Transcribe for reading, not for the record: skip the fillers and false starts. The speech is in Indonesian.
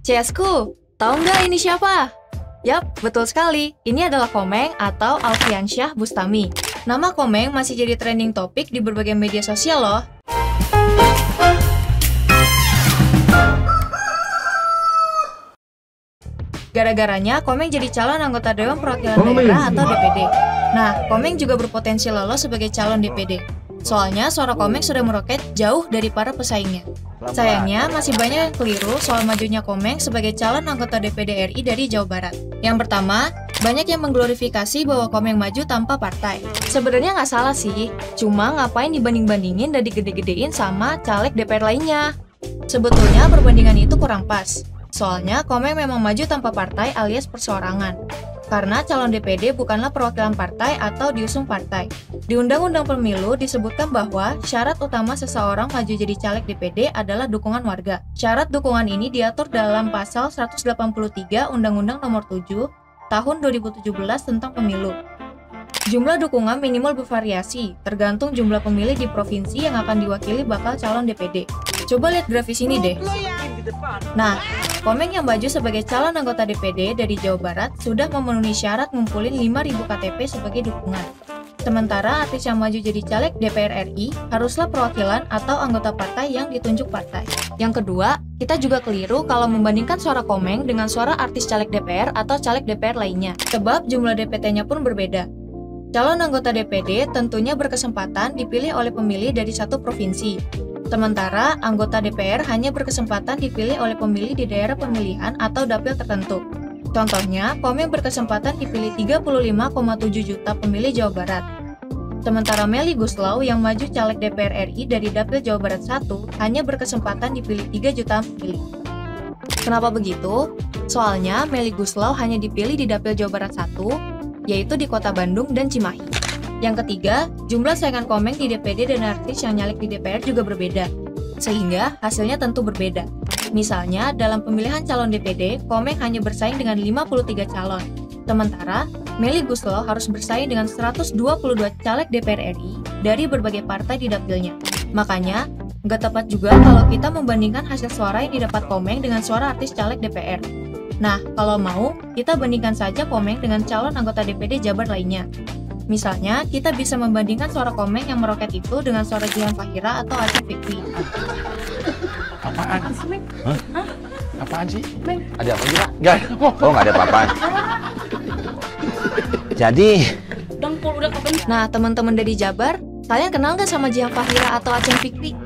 Ciasku, tahu nggak ini siapa? Yap, betul sekali. Ini adalah Komeng atau Alfiansyah Bustami. Nama Komeng masih jadi trending topik di berbagai media sosial loh. Gara-garanya, Komeng jadi calon anggota Dewan Perwakilan Daerah atau DPD. Nah, Komeng juga berpotensi lolos sebagai calon DPD. Soalnya suara Komeng sudah meroket jauh dari para pesaingnya. Sayangnya, masih banyak yang keliru soal majunya Komeng sebagai calon anggota DPD RI dari Jawa Barat. Yang pertama, banyak yang mengglorifikasi bahwa Komeng maju tanpa partai. Sebenarnya nggak salah sih, cuma ngapain dibanding-bandingin dan digede-gedein sama caleg DPR lainnya? Sebetulnya perbandingan itu kurang pas. Soalnya Komeng memang maju tanpa partai alias perseorangan. Karena calon DPD bukanlah perwakilan partai atau diusung partai. Di Undang-Undang Pemilu disebutkan bahwa syarat utama seseorang maju jadi caleg DPD adalah dukungan warga. Syarat dukungan ini diatur dalam pasal 183 Undang-Undang Nomor 7 Tahun 2017 tentang Pemilu. Jumlah dukungan minimal bervariasi, tergantung jumlah pemilih di provinsi yang akan diwakili bakal calon DPD. Coba lihat grafis ini deh. Nah, Komeng yang maju sebagai calon anggota DPD dari Jawa Barat sudah memenuhi syarat ngumpulin 5.000 KTP sebagai dukungan. Sementara artis yang maju jadi caleg DPR RI haruslah perwakilan atau anggota partai yang ditunjuk partai. Yang kedua, kita juga keliru kalau membandingkan suara Komeng dengan suara artis caleg DPR atau caleg DPR lainnya. Sebab jumlah DPT-nya pun berbeda. Calon anggota DPD tentunya berkesempatan dipilih oleh pemilih dari satu provinsi. Sementara, anggota DPR hanya berkesempatan dipilih oleh pemilih di daerah pemilihan atau dapil tertentu. Contohnya, Komeng berkesempatan dipilih 35,7 juta pemilih Jawa Barat. Sementara Melly Goeslaw yang maju caleg DPR RI dari dapil Jawa Barat 1 hanya berkesempatan dipilih 3 juta pemilih. Kenapa begitu? Soalnya Melly Goeslaw hanya dipilih di dapil Jawa Barat 1, yaitu di Kota Bandung dan Cimahi. Yang ketiga, jumlah saingan Komeng di DPD dan artis yang nyalek di DPR juga berbeda, sehingga hasilnya tentu berbeda. Misalnya, dalam pemilihan calon DPD, Komeng hanya bersaing dengan 53 calon. Sementara, Melly Goeslaw harus bersaing dengan 122 caleg DPR RI dari berbagai partai di dapilnya. Makanya, nggak tepat juga kalau kita membandingkan hasil suara yang didapat Komeng dengan suara artis caleg DPR. Nah, kalau mau, kita bandingkan saja Komeng dengan calon anggota DPD Jabar lainnya. Misalnya, kita bisa membandingkan suara Komeng yang meroket itu dengan suara Jihan Fahira atau Aceh Fikri. Apaan? Hah? Apaan sih? Ada apa sih, Pak? Enggak. Oh, nggak ada apa-apa. Jadi, Nah, teman-teman dari Jabar, kalian kenal nggak sama Jihan Fahira atau Aceh Fikri?